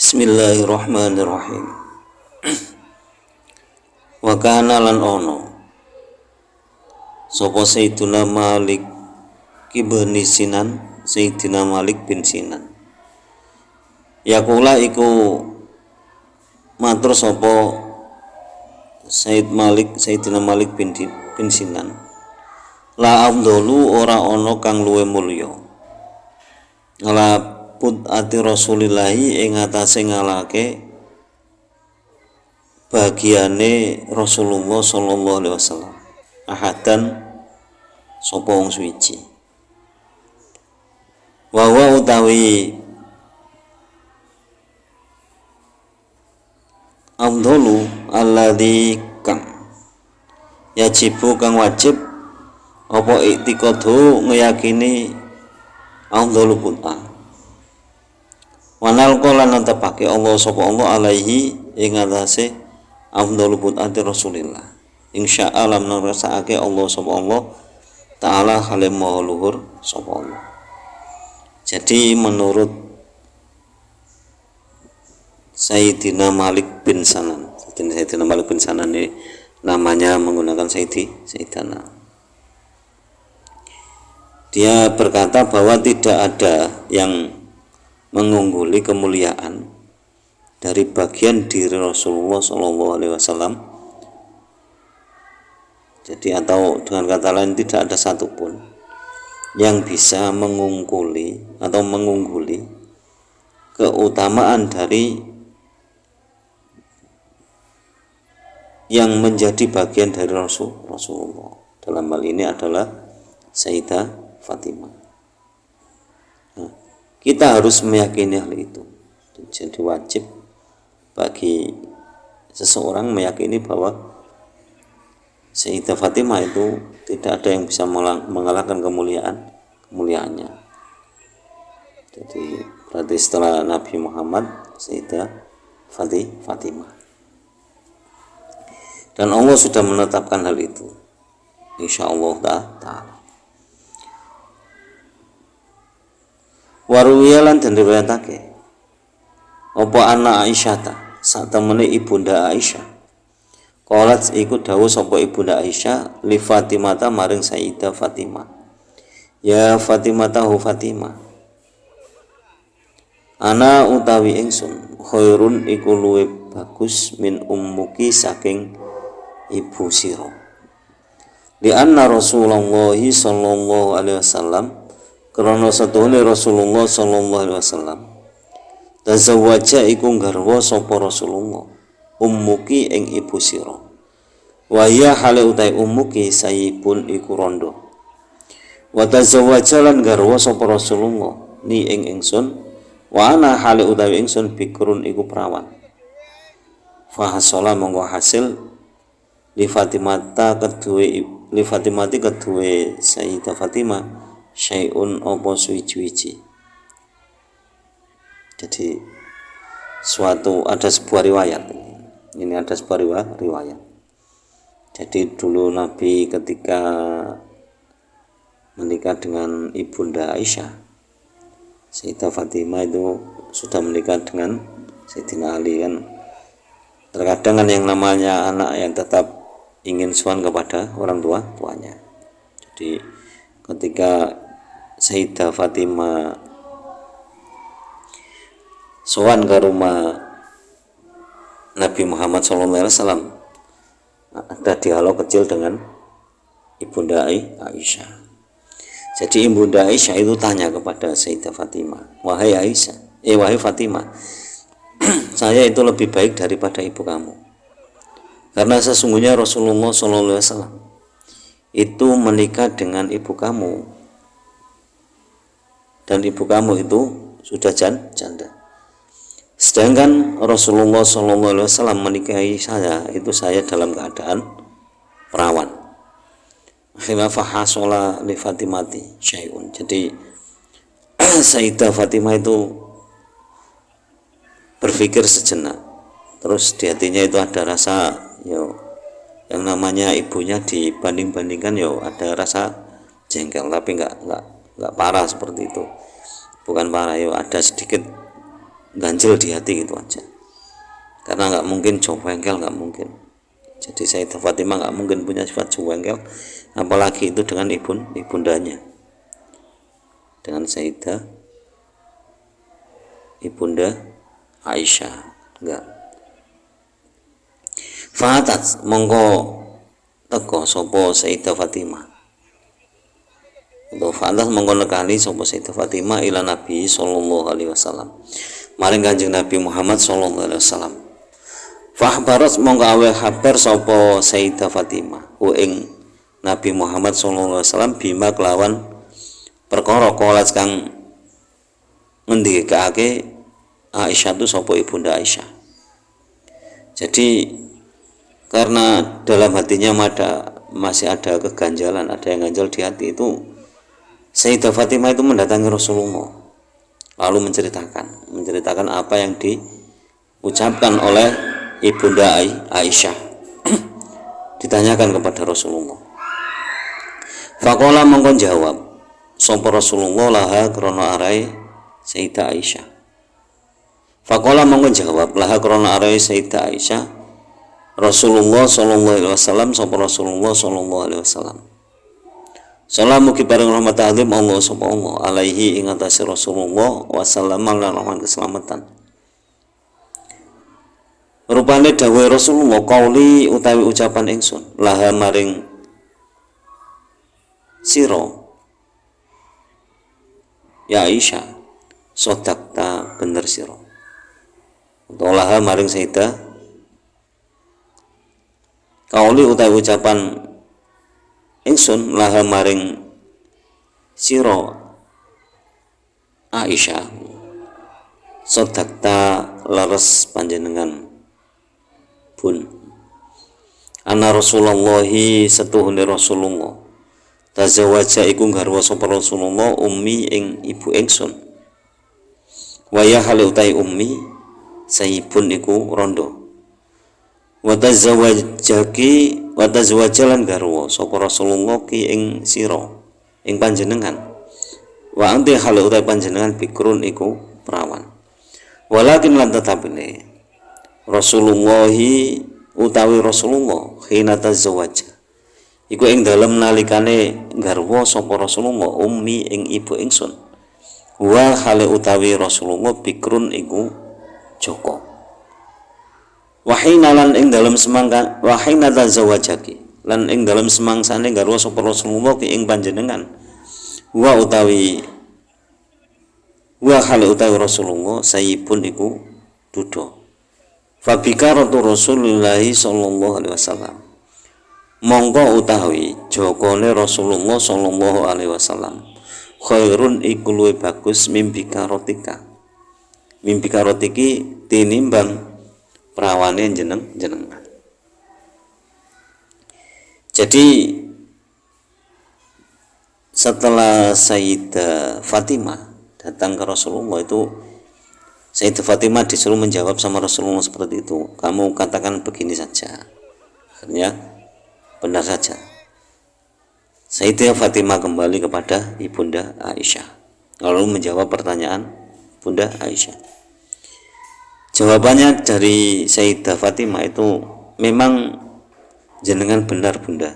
Bismillahirrahmanirrahim. Wa kana lan ono sapa Sayyiduna Malik bin Sinan, Sayyidina Malik bin Sinan. Yakula iku matur sapa Sayyidina Malik bin Sinan. La afdalu ora ono kang luwih mulya. Ngelaput ati Rasulillahi ing atase ngalake bagiane Rasulullah sallallahu alaihi wasallam ahadan sapa wong suci wa utawi afdalu alladzi kang yajibu kang wajib apa iktikadu ngeyakini afdalu put'ah wanal qala nantepake Allah sapa Allah alaihi ing atase afdalu put'ati Rasulillah insyaallah ngrasakake Allah sapa Allah taala halim maha luhur sapa Allah. Jadi menurut Sayyidina Malik bin Sinan, Sayyidina Malik bin Sinan ini namanya menggunakan Sayyidina. Dia berkata bahwa tidak ada yang mengungguli kemuliaan dari bagian diri Rasulullah Shallallahu Alaihi Wasallam. Jadi atau dengan kata lain tidak ada satupun yang bisa mengungguli keutamaan dari yang menjadi bagian dari Rasulullah. Dalam hal ini adalah Sayyidah Fatimah. Nah, kita harus meyakini hal itu. Jadi wajib bagi seseorang meyakini bahwa Sayyidah Fatimah itu tidak ada yang bisa mengalahkan kemuliaannya. Jadi berarti setelah Nabi Muhammad Sayyidah Fatimah. Dan Allah sudah menetapkan hal itu. Insyaallah ta'ala. Waruwiyalan dan diriwayatake apa anak Aisyah sak temene ibunda Aisyah qalat iku dawuh sapa ibunda Aisyah li Fatimah maring Sayyidah Fatimah ya Fatimah tahu Fatimah ana utawi ingsun khairun iku luwih bagus min ummuki saking ibu sira li anna Rasulullah sallallahu alaihi wasallam karena satuhune Rasulullah sallallahu alaihi wasallam tazawwaja iku garwa sapa Rasulullah ummuki ing ibu sira wa ya hale utai ummuki sayyibun iku rondo wa tazawwaja lan garwa sapa Rasulullah ni ing ingsun wa ana hale utawi ingsun bikrun iku perawan fa hasala monggo hasil li Fatimati kedue Sayyidah Fatimah syai'un apa suwi-wiji. Jadi ada sebuah riwayat. Ini ada sebuah riwayat. Jadi dulu Nabi ketika menikah dengan ibunda Aisyah, Sayyidah Fatimah itu sudah menikah dengan Sayyidina Ali kan. Terkadang kan yang namanya anak yang tetap ingin sowan kepada orang tuanya. Jadi ketika Sayyidah Fatimah sowan ke rumah Nabi Muhammad SAW, ada dialog kecil dengan ibunda Aisyah. Jadi ibunda Aisyah itu tanya kepada Sayyidah Fatimah, wahai Fatimah, saya itu lebih baik daripada ibu kamu, karena sesungguhnya Rasulullah SAW itu menikah dengan ibu kamu dan ibu kamu itu sudah janda. Sedangkan Rasulullah SAW menikahi saya dalam keadaan perawan. Akhirnya fahasola li Fatimati syai'un. Jadi Sayyidah Fatimah itu berpikir sejenak. Terus di hatinya itu ada rasa yang namanya ibunya dibanding-bandingkan ada rasa jengkel, tapi enggak parah seperti itu, bukan parah ada sedikit ganjel di hati gitu aja, karena nggak mungkin jengkel, nggak mungkin. Jadi Sayyidah Fatimah nggak mungkin punya sifat jengkel, apalagi itu dengan ibundanya, dengan ibunda Aisyah, enggak. Fatat mongko teko sapa Sayyidah Fatimah, atau fatat mongko nekani sapa Sayyidah Fatimah ila Nabi sallallahu alaihi wasallam, maring Kanjeng Nabi Muhammad sallallahu alaihi wasallam. Fahbarat mongko awe habar sapa Sayyidah Fatimah ing Nabi Muhammad sallallahu alaihi wasallam bima kelawan perkara kolat kang ngendikake Aisyah itu sapa ibunda Aisyah. Jadi karena dalam hatinya masih ada keganjalan, ada yang ganjal di hati, itu Sayyidah Fatimah itu mendatangi Rasulullah lalu menceritakan apa yang diucapkan oleh ibunda Aisyah. Ditanyakan kepada Rasulullah. Faqala mongkon jawab sapa Rasulullah laha krana arai Sayyidah Aisyah. Faqala mongkon jawab laha krana arai Sayyidah Aisyah Rasulullah sallallahu alaihi wasallam, sapa Rasulullah sallallahu alaihi wasallam. Salamu kibareng rahmat azim Allah sapa Allah alaihi ing atase Rasulullah wa sallama lan rahmat keselamatan. Rupane dawuh Rasulullah, qauli utawi ucapan ingsun laha maring sira ya Aisyah, sodakta bener sira. Utawa laha maring Sayyidah, qauli utawi ucapan ingsun laha maring sira Aisyah, sodakta leres panjenengan pun. Ana Rasulullahi setuhune Rasulullah tazawaja iku garwa sapa Rasulullah ummi ing ibu ingsun, waya hale utai ummi saibun iku rondo, wa tazawwajalan garwa sapa Rasulullah ki ing sira ing panjenengan, wa anti hale utai panjenengan bikrun iku perawan. Walakin lan tetapine Rasulullahi utawi Rasulullah hina tazawwaja iku ing dalem nalikane garwa sapa Rasulullah ummi ing ibu ingsun, wa hale utawi Rasulullah bikrun iku joko. Wahina lan ing dalem semangka wahina tazawwajaki lan ing dalem semangsane garwa sapa Rasulullah ki ing panjenengan, wa hale utawi Rasulullah sayyibun iku duda. Fabikaratu Rasulillahi sallallahu alaihi wasallam, mongko utawi jokone Rasulullah sallallahu alaihi wasallam khairun iku luwih bagus mimpi karotiki tinimbang perawane jenengan. Jadi setelah Sayyidah Fatimah datang ke Rasulullah, itu Sayyidah Fatimah disuruh menjawab sama Rasulullah seperti itu, kamu katakan begini saja. Akhirnya benar saja. Sayyidah Fatimah kembali kepada ibunda Aisyah lalu menjawab pertanyaan bunda Aisyah. Jawabannya dari Sayyidah Fatimah itu, memang jenengan benar bunda,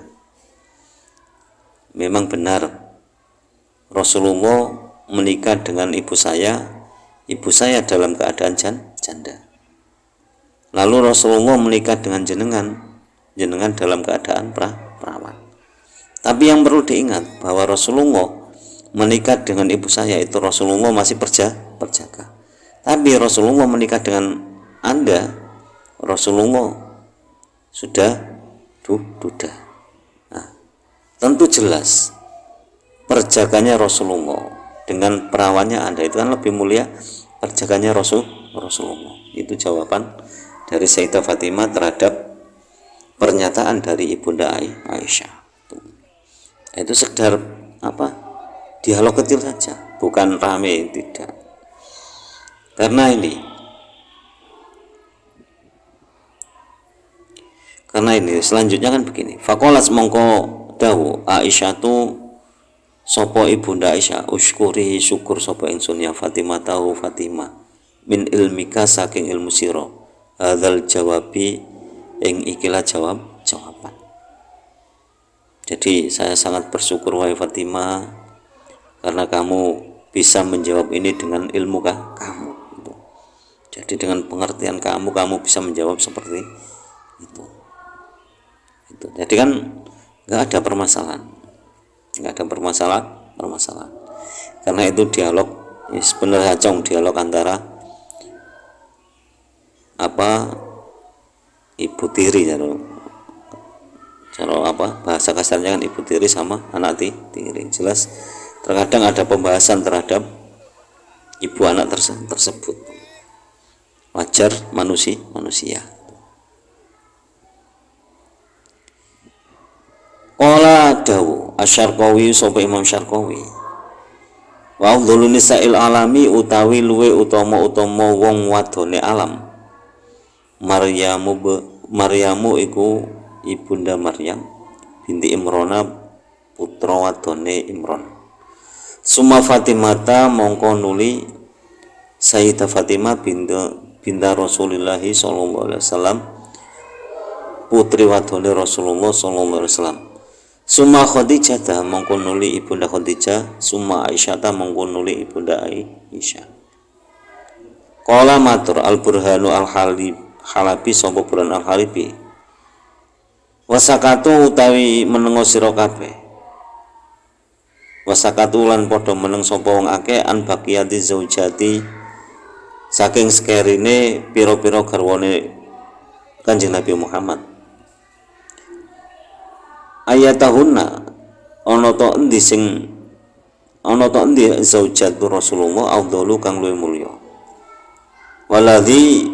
memang benar Rasulullah menikah dengan ibu saya dalam keadaan janda. Lalu Rasulullah menikah dengan jenengan dalam keadaan perawan. Tapi yang perlu diingat bahwa Rasulullah menikah dengan ibu saya itu Rasulullah masih perjaka. Tapi Rasulullah menikah dengan Anda, Rasulullah sudah duda. Nah, tentu jelas perjakanya Rasulullah dengan perawannya Anda itu kan lebih mulia perjakanya Rasulullah. Itu jawaban dari Sayyidah Fatimah terhadap pernyataan dari ibunda Aisyah. Itu sekedar dialog kecil saja, bukan rame, tidak. Karena ini selanjutnya kan begini. Faqalat mongko dawu Aisyah tu sapa ibunda Aisyah, usykuri syukur sapa ingsun ya Fatimah tahu Fatimah min ilmika saking ilmu sira hadzal jawabi ing ikilah jawaban. Jadi saya sangat bersyukur wahai Fatimah karena kamu bisa menjawab ini dengan ilmu kamu gitu. Jadi dengan pengertian kamu bisa menjawab seperti itu. Jadi kan nggak ada permasalahan karena itu dialog sebenarnya dialog antara ibu tiri cara bahasa kasarnya kan ibu tiri sama anak tiri. Jelas terkadang ada pembahasan terhadap ibu anak tersebut, wajar manusia. Qala dawu Asy-Syarqawi sapa Imam Syarqawi wa afdhalun nisa'il alami utawi luwe utama wong wadone alam Maryamu iku ibunda Maryam binti Imrona putra wadone Imron. Summa Fatimata mongko nuli Sayyidah Fatimah binta Rasulullah sallallahu alaihi wasallam putri wadone Rasulullah sallallahu alaihi wasallam. Summa Khadijah mongko nuli ibunda Khadijah, summa Aisyah mongko nuli ibunda Aisyah. Qala matur Al-Burhanu Al-Halabi sapa Burhan Al-Halabi wasakatu utawi menengo sira kabeh wasakatu lan padha meneng sapa wong akeh an baqiyati zaujati saking sekerine pira-pira garwane Kanjeng Nabi Muhammad. Ayatahunna ana ta endi zaujatu Rasulullah afdalu kang luwih mulya waladhi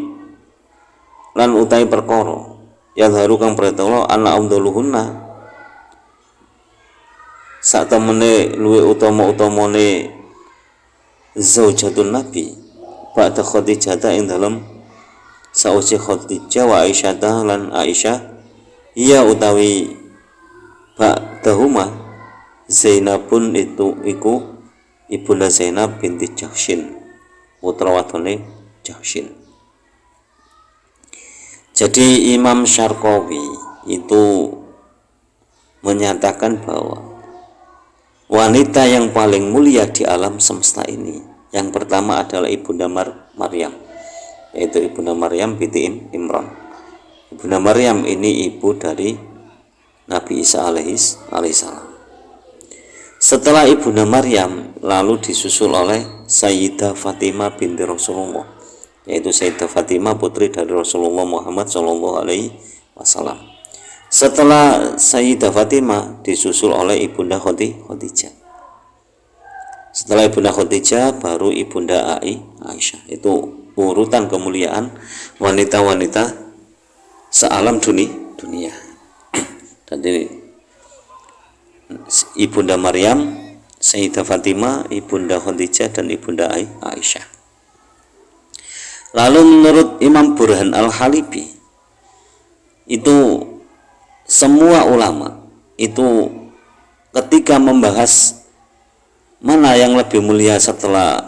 lan utai perkara yadharu kang pratela ana afdaluhunna sak temene luwih utama-utamane zaujatun Nabi ba'da Khadijah ing dalem sausi Khadijah wa Aisyah lan Aisyah iya utawi ba'dahuma Zainabun iku ibunda Zainab binti Jahsyin putra wadone Jahsyin. Jadi Imam Syarqawi itu menyatakan bahwa wanita yang paling mulia di alam semesta ini yang pertama adalah ibunda Maryam, yaitu ibunda Maryam binti Imran. Ibunda Maryam ini ibu dari Nabi Isa alaihissalam. Setelah ibunda Maryam lalu disusul oleh Sayyidah Fatimah binti Rasulullah, yaitu Sayyidah Fatimah putri dari Rasulullah Muhammad sallallahu alaihi wasallam. Setelah Sayyidah Fatimah disusul oleh ibunda Khadijah. Setelah ibunda Khadijah baru ibunda Aisyah. Itu urutan kemuliaan wanita-wanita sealam dunia. Jadi ibunda Maryam, Sayyidah Fatimah, ibunda Khadijah dan ibunda Aisyah. Lalu menurut Imam Burhan Al-Halabi itu semua ulama itu ketika membahas mana yang lebih mulia setelah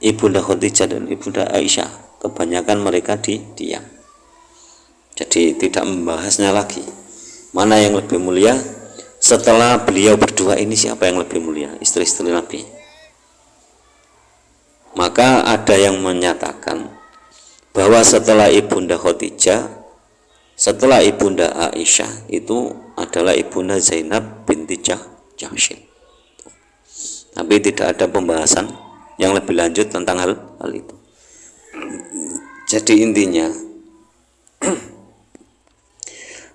ibunda Khadijah dan ibunda Aisyah, kebanyakan mereka diam. Jadi tidak membahasnya lagi. Mana yang lebih mulia setelah beliau berdua ini, siapa yang lebih mulia, istri-istri Nabi. Maka ada yang menyatakan bahwa setelah ibunda Khadijah, setelah ibunda Aisyah itu adalah ibunda Zainab binti Jahsyin. Tapi tidak ada pembahasan yang lebih lanjut tentang hal itu. Jadi intinya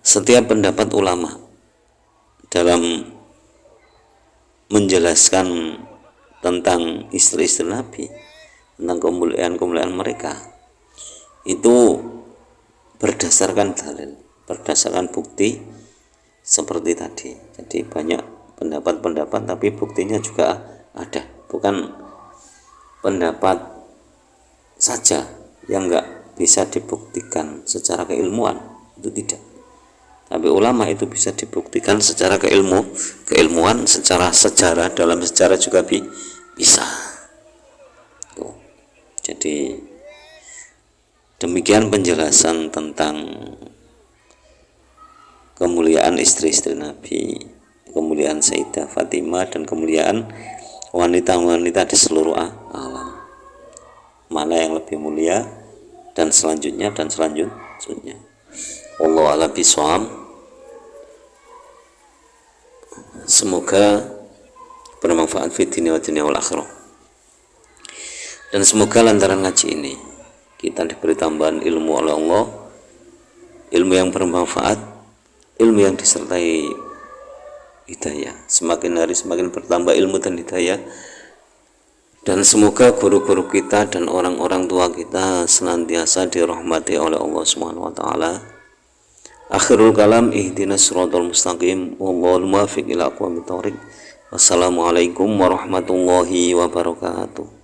setiap pendapat ulama dalam menjelaskan tentang istri-istri Nabi, tentang kemuliaan mereka, itu berdasarkan dalil, berdasarkan bukti seperti tadi. Jadi banyak pendapat-pendapat tapi buktinya juga ada, bukan pendapat saja yang enggak bisa dibuktikan secara keilmuan, itu tidak. Tapi ulama itu bisa dibuktikan secara keilmuan, secara sejarah, dalam sejarah juga bisa. Jadi demikian penjelasan tentang kemuliaan istri-istri Nabi, kemuliaan Sayyidah Fatimah, dan kemuliaan wanita-wanita di seluruh alam. Mana yang lebih mulia dan selanjutnya. Wallahu a'lam bishawab. Semoga bermanfaat fi dunya wa dunya wal akhirah. Dan semoga lantaran ngaji ini kita diberi tambahan ilmu oleh Allah, ilmu yang bermanfaat, ilmu yang disertai hidayah. Semakin hari semakin bertambah ilmu dan hidayah. Dan semoga guru-guru kita dan orang-orang tua kita senantiasa dirahmati oleh Allah Subhanahu wa taala. Akhirul kalam, ihdinas siratal mustaqim, wallahul muwaffiq ila aqwamit thoriq. Wassalamualaikum warahmatullahi wabarakatuh.